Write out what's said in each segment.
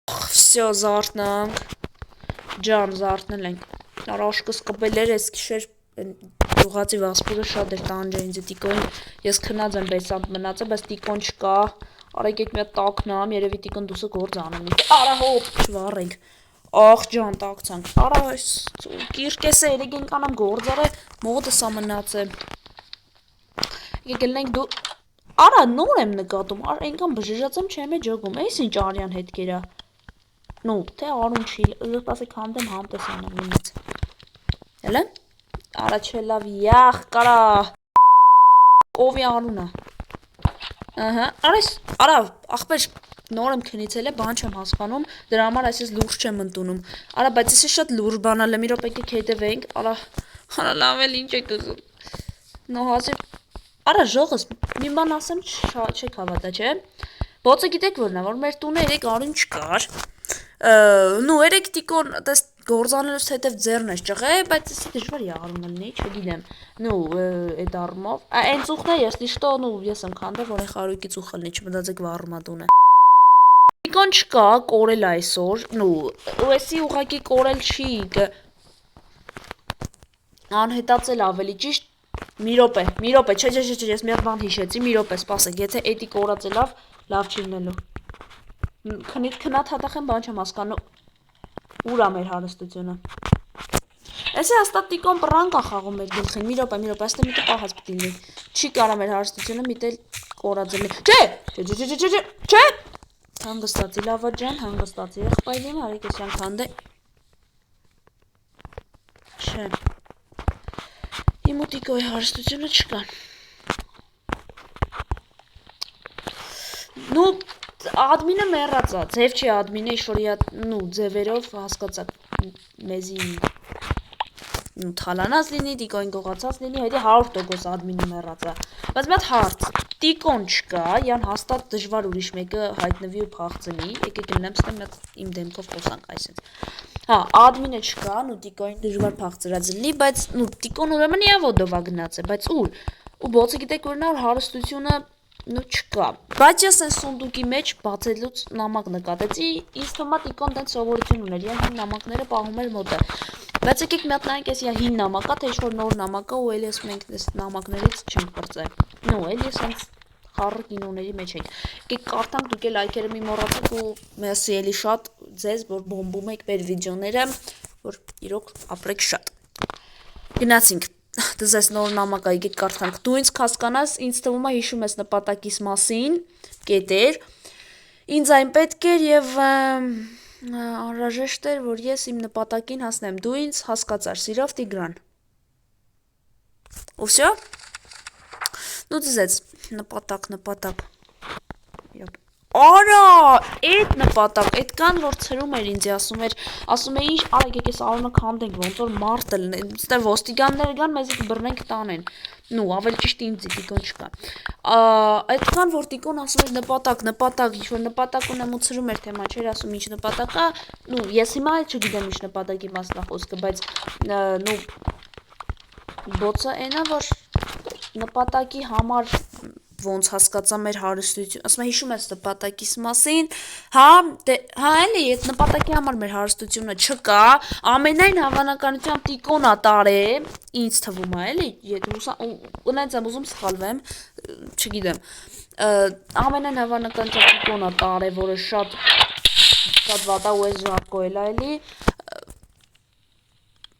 Всё, զարթնանք, ջան, զարթնել ենք, առաշկս կպել էր ես գիշեր, դուղացի վասպուրը շատ էր տանջը ինձ տիկոին, ես քնած եմ բեսանտ մնացել, բայց տիկոն չկա, արեք եկ մի հատ տակնամ, երևի տիկոն դուսը գործ անեմ, արա հոպ, չվառենք, աղ ջան, տակցանք, արա այս կիրկես է, երեկ ենք անամ գործարը, մոտս ա մնացել, եկ ելնենք դու, արա նոր եմ նկատում, այնքան բժժած եմ չեմ է ջոգում, այս ինչ արյան հետքերա, նու, թե արուն չի, սպասեք հանդեմ համտես անեմ ինից, հելը, արա չէ լավ, յախ, կարա, ովի անունը, արա, աղբեր, նոր եմ քնիցել է, բան չեմ հասկանում, դրա համար այս ես լուրջ չեմ ընդունում, արա, բայց ես շատ լուրջ բանալ է, մի րոպեկի հետևենք, արա, լավ էլ ինչ է կզում, նո հազիվ, արա, ժողս, մի բան ասեմ չեք հավատա, չէ, բոցը գիտեք որն է, որ մեր տունը երեք արուն չկար, նու երեք տիկոն գործանելուց հետև ձեռն ես ճղե, բայց եսի դժվար յարում ելնի, չգիտեմ, նու, էդ առումով, այն ծուխն է ես լիշտո, նու, ես եմ կանդը, որ այն խարույկի ծուխ ելնի, չմտածեք վարումա տունը, տիկոն չկա, կորել այսօր, նու, ու եսի ուղակի կորել չի, անհետացել ավելի ճիշտ, մի րոպե, չէ, ես մի հատ բան հիշեցի, մի րոպե, սպասեք, եթե էդի կորած է լավ չի լինելու, քնատ հատախ եմ բան չեմ հասկանում, ուր ա մեր հարստությունը, եսի հաստատ տիկոն պրանկ ա խաղում մեր գլխին, մի րոպե, աստե միտը պահած պտի լինի, չի կարա մեր հարստությունը միտել կորած է, չէ, հանգստացի լավա ջան, հանգստացի, եղբայրիմ հարեք ես յանք հանդե, չէ, իմ ու տիկոյի հարստությունը չկա, նու, ադմինը մեռած ա, ձև չի ադմինը, ինչ-որ նու, ձևերով հասկացակ, մեզի, նու, թալանած լինի, տիկոին գողացած լինի, հետի 100% ադմինը մեռած ա, բայց մի հատ հարց, տիկոն չկա, յան հաստատ դժվար ուրիշ մեկը հայտնվի ու փախցնի, եկեք գնամ ստեմ մի հատ իմ դեմքով խոսանք այսենց, հա, ադմինը չկա, նու, տիկոին դժվար փախցրած լինի, բայց, նու, տիկոն ուրեմն իավոդով ա գնաց է, բայց ուր, ու բոցը գիտեք որն է, որ հարստությունը նու չկա, բայց ես են սունդուկի մեջ բացելուց նամակ նկատեցի, ինձ թվում է տիկոն տենց սովորություն ուներ, յան հին նամակները պահում էր մոտը, բայց եկեք մի հատ նայենք ես հին նամակա, թե ինչ-որ նոր նամակա ու էլ ես մենք այս նամակներից չենք պրծել, նու, էլ ես հենց խառը կինոների մեջ ենք, եկեք կարդանք, դուք էլ լայքերը մի մոռացեք ու մերսի էլի շատ ձեզ, որ բոմբում եք մեր վիդեոները, որ իրոք ապրեք շատ, գնացինք, դզես նոր նամակա, եկեք կարդանք, դու ինձ կհասկանաս, ինձ թվում է հիշում ես նպատակիս մասին, կետեր, ինձ այն պետք էր և անհրաժեշտ էր, որ ես իմ նպատակին հասնեմ, դու ինձ հասկացար, սիրով Տիգրան, ու վсё, նու դզեց, նպատակ, արա, էդ նպատակ, էդքան որ ցրում էր ինձ, ասում է ինչ, արա եկեք ես արունը քանդենք, ոնց որ մարդը լինեն, ստեղ ոստիկանները գան, մեզ բռնենք տանեն, նու, ավելի ճիշտ ինձ տիկոն չկա, այդքան որ տիկոն ասում էր նպատակ, ինչ-որ նպատակ ունեմ ու ցրում էր, թե մա չէր ասում ինչ նպատակ ա, նու, ես հիմա էլ չգիտեմ ինչ նպատակի մասն ա խոսքը, բայց, նու, բոցը էնա, որ նպատակի համար ոնց հասկացա մեր հարստություն, ասում է հիշում ես նպատակիս մասին, հա էլի, այդ նպատակի համար մեր հարստությունը չկա, ամենայն հավանականությամբ տիկոն ա տարել, ինձ թվում ա էլի, ունենց եմ ուզում սխալվեմ, չգիտեմ, ամենայն հավանականությամբ տիկոն ա տարել, որը շատ վատա ու ես ժարկո էլա էլի,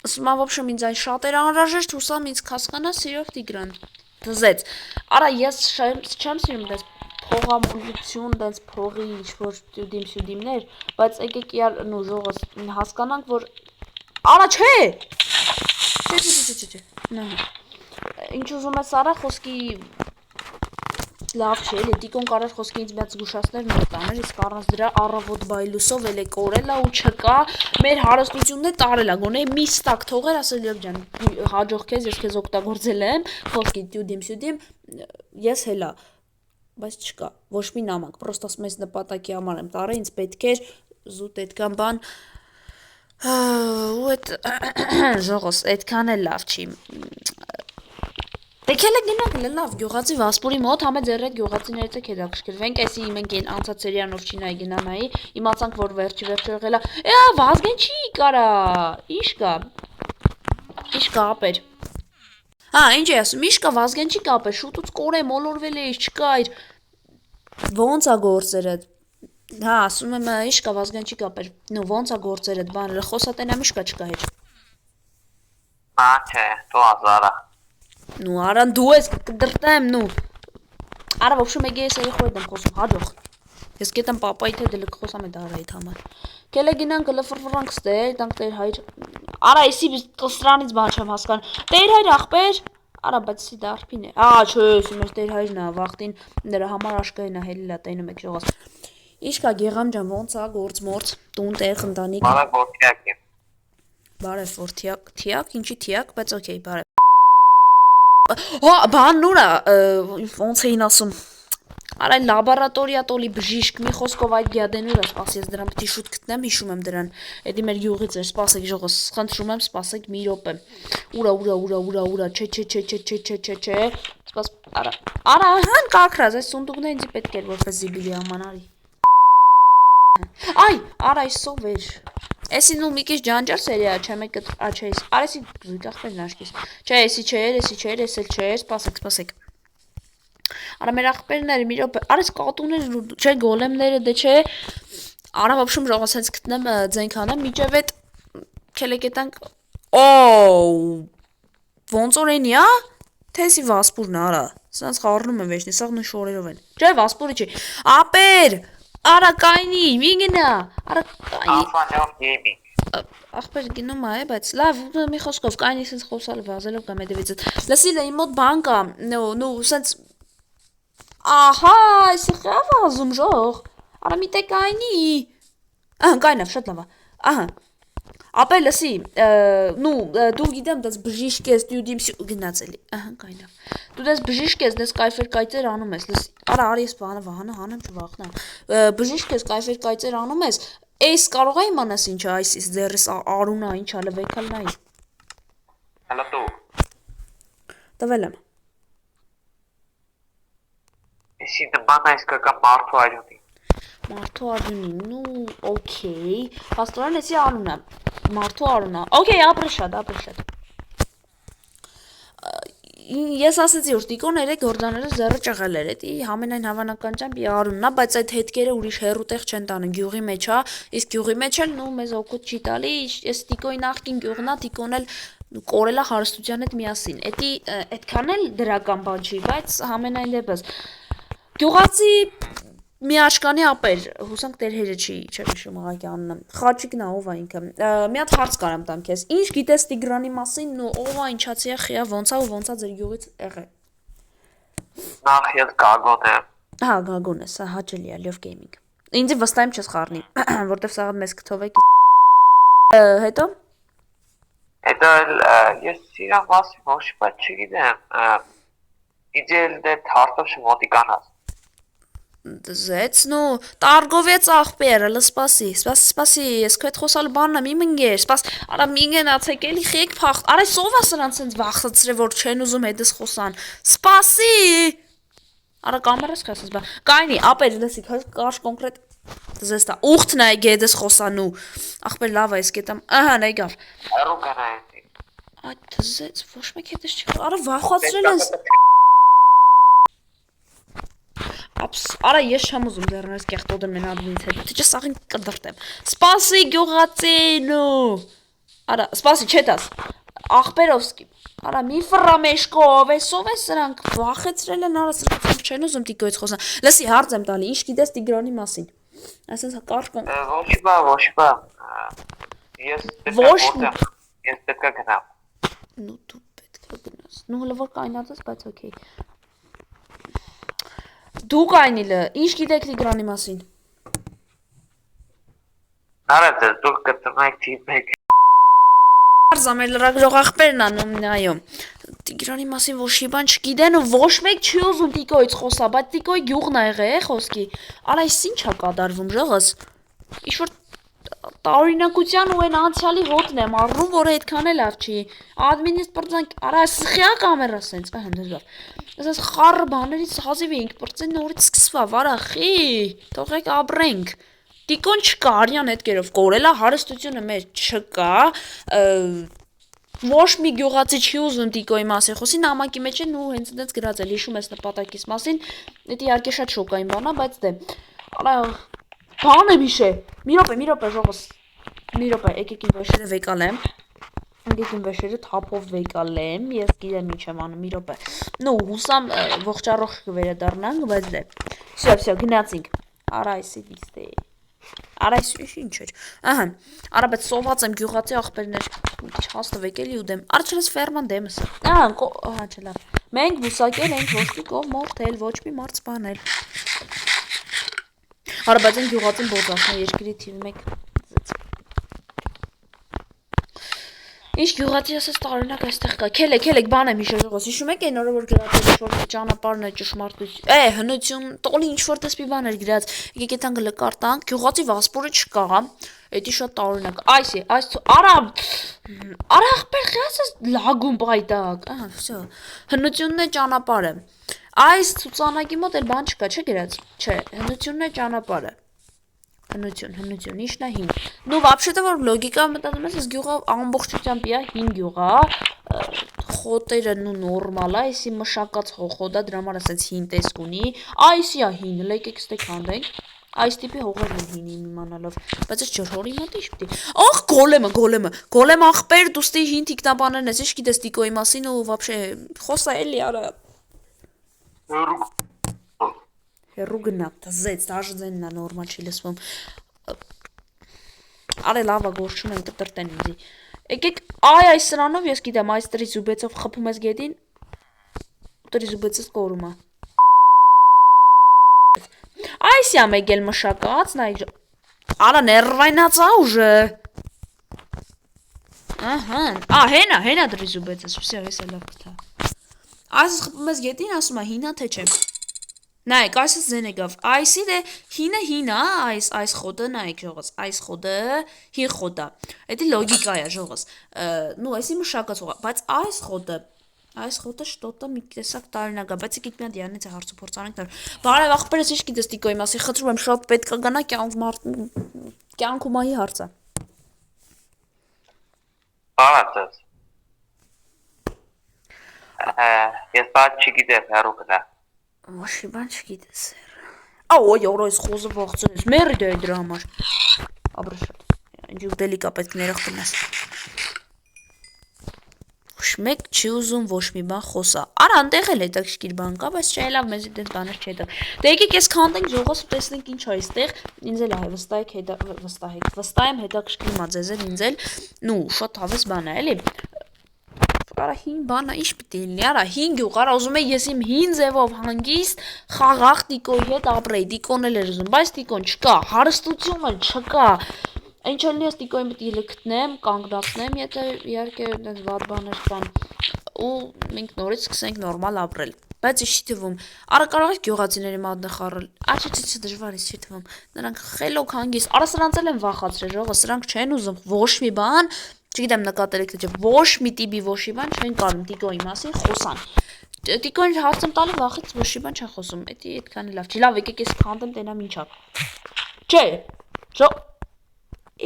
ասում ա, ոբշեմ ինձ այն շատ էր անհրաժեշտ, հուսամ ինձ կհասկանա սիրով Տիգրան, դզեց, արա ես չեմ սիրում դες փողամոլություն, դες փողի ինչ-որ սյուդիմներ, բայց եկեք յար նու ժողս հասկանանք, որ, արա չէ, ինչ ուզում ես արա խոսքի, լավ չէ, էլի, տիկոն կարար խոսքի ինձ միած զգուշացներ նոր տաներ, իսկ առանց դրա առավոտ բայլուսով էլ է կորելա ու չկա, մեր հարստությունն է տարելա, գոնե մի ստակ թողեր, ասել լավ ջան, հաջող քեզ, ես քեզ օգտագործել եմ, խոսքի տյուդիմ, ես հելա, բայց չկա, ոչ մի նամակ, պրոստ ասում ես նպատակի համար եմ տարել, ինձ պետք էր զուտ այդքան բան, ու այդ ժողոս, այդքան էլ լավ չի, Եկել եք գնանք լավ գյուղացի Վասպուրի մոտ համե ձեր այդ գյուղացիներից եք հետաքրքրվենք էսի մենք անցած սերիանով չինայի գնանայի իմացանք որ վերջի եղել է Վազգեն չի կարա իշ կա ապեր ինչ է ասում իշ կա Վազգեն չի կապեր շուտուց կորե մոլորվել է չկա իր ոնց է գործերը հա ասում եմ իշ կա Վազգեն չի կապեր նո ոնց է գործերը բանը խոսատենա միշկա չկա հետ չէ դու ազարա Ну, Аран, դու ես կդրտեմ, ну. Արա, в общем, եկե ես երեխու եմ խոսում, հաջող։ Ես գիտեմ պապայի թե դելը խոսամ է դարայիդ համար։ Կելե գինան գլֆրվրանք ստել, տանք տեր հայր։ Արա, էսի կստրանից բան չեմ հասկանում։ Տեր հայր ախպեր։ Արա, բայց սի դարփին է։ Չէ, մեր տեր հայրն է, վախտին նրա համար աշկային է հելիլա տենում եք ժողաս։ Ինչ կա Գեղամ ջան, ոնց է գործ մորց, տուն տեղ ընտանիք։ Բարև որդիակ եմ։ Բարև որդիակ, թիակ, ինչի թիակ, բայց օքեյ, բարև։ Հա, բանն ուրա, ոնց էին ասում, արա լաբորատորիա տոլի բժիշկ, մի խոսքով այդ գյադեն ուրա, սպաս ես դրան պտի շուտ գտնեմ, հիշում եմ դրան, էդի մեր գյուղից էր, սպասեք ժողոս, խնդրում եմ, սպասեք մի րոպե, ուրա, չէ, սպաս, արա, հան կակրած, այս սունդուկն է ինձի պետք էր, որպես զիբիլի ամանարի, արա, այսով էր, Էսի նու մի քիչ ջանջար սերիա, չէ մեկը, չէ, արեսի զույգ ախպերն աշկիս, չէ, էսի չէր, էս էլ չէր, սպասեք, արա մեր ախպերները մի րոպե, արես կատուները, չէ, գոլեմները, դե չէ, արա վաբշում ժողաս հենց գտնեմ ձենք անեմ, միջև էտ կելեկետանք, ոնց օրենի, թեսի վասպուրն արա, սանց խարնում եմ վեջնի, սաղ նույն շորերով են, չէ, վասպուրի չի, ապեր, Արա կայնի, մի գնա, արա կայնի Ախվանյով գեյմինգ Ախպեր գնում է, բայց լավ, մի խոսքով, կայնի սենց խոսալ վազելով կամ էդևիցդ Լսի լա, իմ մոտ բան կա, նու, սենց Ահա, այսի խավ ազում ժող Արա մի տե կայնի Կայնավ, շատ լավա, ահա Ապե լսի, նու, դու գիտեմ, դες բժիշկ ես, դու դիմս գնացելի, կայնավ Դու դες բժիշկ ես, դες կայֆեր կայծեր անում ես, լսի, արա արի ես վահանը հանեմ չվախնամ Բժիշկ ես, կայֆեր կայծեր անում ես, էս կարող է իմանաս ինչ է այս ձերս արունա, ինչ է լվեկալն է Հելա դու Տվել եմ Եսի դբան այս կական մարդու արյունի Մարդու արյունի, նու, օքեյ, հաստորան էսի արունա, մարդու արունա, օքեյ, ապրիշատ Ես ասեցի, որ տիկոն երեք հորդաները զերը ճղել էր, էդի համենայն հավանական ճամբ ի արուննա, բայց այդ հետքերը ուրիշ հերուտեղ չեն տանը, գյուղի մեջ հա, իսկ գյուղի մեջ էլ նու մեզ օգուտ չի տալի, ես տիկոյի նախքին գյուղնա, տիկոն էլ կորելա հարստության հետ միասին, էդի այդքան էլ դրական բան չի, բայց համենայն դեպս, գյուղացի մի աշկանի ապեր, հուսանք տեր հերը չի, չեմ իշում աղակի աննը, խաչիկն ով է ինքը, մի հատ հարց կարամ տամ քեզ, ինչ գիտես Տիգրանի մասին, ու ով է ինչացի է խիա ոնցա ու ոնցա ձեր գյուղից եղե։ Նախ ես գագոն եմ։ Հա, գագոն ես, հաճելի է, լյով գեյմինգ։ Ինձի վստահեմ չես խառնի, որտև սաղ մեզ կթովեք։ Հետո։ Հետո ես սիրան մասի ոչ բայց չգիտեմ։ Իդել դե թարտով շմոտիկանաս։ Ձեց, նու, տարգովեց աղպերը, լսպասի, սպասի, ես քո հետ խոսալ բանն եմ, իմ ընկեր, սպաս, արա մի գնացեք, էլի խեք փախտ, արա սով է սրանց հենց վախցրել, որ չեն ուզում հետս խոսան, սպասի, արա կամերս քասես բա, կայնի, ապեր, լսի, կարշ կոնկրետ, ձեզ տա, ուղթն է գեդես խոսանու, աղպեր լավ է, ես գետամ, ահան եկավ, Հեռու գնայեցի, այդ ձեց, ոչ մեկ հետս չի, արա վախացրել ես, Արա ես չեմ ուզում դեռնես կեղտոդեմ են ադմինից հետ, թե չսաղին կդրտեմ, սպասի գյուղացինու, արա, սպասի չետաս, աղպերովսկի, արա մի վրա մեշկով, էսով է սրանք, վախեցրել են արա սրանք չեն ուզում տիկոյից խոսան, լսի հարց եմ տալի, ինչ գիտես Տիգրանի մասին, այսենց կարշ կոն, ոչ բա, ես պետքա գնամ, նու դու պետքա գնաս, նու հլը որ կայնածես, բայց ոքեյ, Դու կայնիլը, ինչ գիտեք Տիգրանի մասին։ Արդ ես, դուք կտրում եք թիպեք։ Արզա մեր լրագրող աղպերն անում նայում։ Տիգրանի մասին ոչ մի բան չգիտեն ու ոչ մեկ չի ուզում տիկոյից խոսա, բայց տիկոյի գյուղն ա եղե խոսքի։ Արա այս ինչ ա կատարվում ժողս։ Ինչ որ տարօրինակության ու այն անցյալի հոտն եմ առնում, որը այդքան էլ լավ չի։ Ադմինից բրծանք, արա սխյա կամերա սենց, հնդրավ։ Ասես խառը բաներից հազիվ էինք բրծեն նորից սկսվավ, արա խի, թողեք ապրենք։ Տիկոն չկա, արյան հետքերով կորելա, հարստությունը մեր չկա, ոչ մի գյուղացի չի ուզում տիկոյի մասին խոսի, նամակի մեջ են ու հենց այդպես գրած է, հիշում ես նպատակիս մասին, դա իհարկե շատ շոկային բան է, բայց դե բան եմ հիշե, մի րոպե ժողովուրդ, մի րոպե, եկեք իմ վեշերը վեկալեմ, եկեք իմ վեշերը թափով վեկալեմ, ես գիտեմ ինչ եմ անում, մի րոպե, նու հուսամ ողջառող կվերադառնանք, բայց դե, всё, գնացինք, արա այսի դիստե, արա այս ինչ էր, ահա, արա բայց սոված եմ գյուղացի աղբերներ, հաստվեք էլի ու դեմ, արա չլես ֆերման դեմս, ահա չլավ, մենք բուսակել ենք ոչ մի կով մորթել, ոչ մի մարդ սպանել, արա բայց են գյուղացին բոզասն է երկրի թիվ մեկ, Ինչ գյուղացի ասես տարօրինակ այստեղ կա։ Քելեք, բան եմ հիշել ժողովուրդ։ Հիշում եք այն օրը որ գրած էր որ ճանապարհն է ճշմարտություն։ Հնություն, տոլի ինչ որ տեսպի բան էր գրած։ Եկեք այդան գլկարտանք, գյուղացի վասպուրը չկա։ Էդի շատ տարօրինակ։ Այս արա ախպեր խասես լագում պայտակ։ Ահա, всё։ Հնությունն է ճանապարհը։ Այս ցուցանակի մոտ էլ բան չկա, չէ՞ գրած։ Չէ, հնությունն է ճանապարհը։ Հնություն, ինչն է հին։ Ну, вообще-то որ լոգիկա մտածում ես, գյուղը ամբողջությամբ է հին գյուղ է, խոտերը նու նորմալ է, այսի մշակած հողոտ է, դրա համար ասած հին տեսք ունի, այսի է հին, լեկեք ստե քանդենք, այս տիպի հողերն են հին իմանալով, բայց այս ջրհորի մոտ ինչ պիտի, ախ գոլեմ ախպեր, դուստի հին թիկնաբաներն ես, ինչ գիտես տիկոյի մասին ու вообще խոսա էլի արա Հերու գնաք, տզեց, դաժ ձենն է նորմալ չի լսվում, արե լավա գորչում են կտրտեն ինձի, եկեք այս սրանով ես գիտեմ, այս տրի զուբեցով խպում ես գետին, տրի զուբեցս կորում է, այս յամ եկել մշակած, արա ներվայնացա ուժը, հենա տրի զուբեցս, վսյա ես է լավ կթա, այս խպում ես գետին, ասում է հինա թե չեմ, Նայեք, այսս զեն եկավ, այսի դե հինը, այս խոտը, նայեք ժողոց, այս խոտը, հին խոտը, էդի լոգիկա է ժողոց, նու այսի մշակած հողա, բայց այս խոտը շտոտը մի տեսակ տարինակ է, բայց եկեք մի հատ յանից է հարցու փորձանենք նոր, բարև ախպերս ինչ գիտես տիկոյի մասի, խտրում եմ շատ պետք է գնա կյանքում այի հարցը։ Բանացած, ես բատ չգիտեմ հեռու գնա։ Ոչի բան չգիտես Ոյ, այս խոզը ողցնես, մերի դե դրա համար Աբրը շատ, ինչ ուտելիքա պետք ներախտում ես Ոչ մեկ չի ուզում ոչ մի բան խոսա Արա անտեղ էլ հետաքրքիր բան կա, բայց չէ լավ մեզ դες բաներ չի հետաքրքիր Դե եկեք ես քանդենք ժողովս ու տեսնենք ինչ է այստեղ Ինձ էլ վստահ եմ հետաքրքրում է ձեզ էլ ինձ էլ Նու, շատ հավես բան է էլի Արա հին բանա ինչ պիտի լինի, արա հին գյուղ, արա ուզում է ես իմ հին ձևով հանգիստ խաղաղ տիկոյի հետ ապրեի, տիկոն էլ էր ուզում, բայց տիկոն չկա, հարստություն էլ չկա, ինչ էլ ես տիկոյին պիտի լքտնեմ, կանգնացնեմ, եթե իհարկե դες վատ բաներ կան, ու մենք նորից սկսենք նորմալ ապրել, բայց ինչ չի թվում, արա կարող եք գյուղացիների մատնը խառել, աչիչիչ դժվար է չի թվում, նրանք խելոք հանգիստ, արա սրանց էլ են վախացրել, ժողը, սրանք չեն ուզում ոչ մի բան Չգիտեմ նկատել եք թե չէ, ոչ մի տիպի ոչ մի բան չեն կարում տիկոյի մասին խոսան։ Տիկոյին հարցում տալի վախից ոչ մի բան չեն խոսում։ Էդի այդքան լավ չի։ Լավ, եկեք ես քանդեմ տենամ ինչա։ Չէ։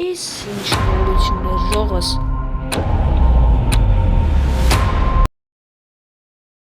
Էս ինչ նորություն է ժողովս։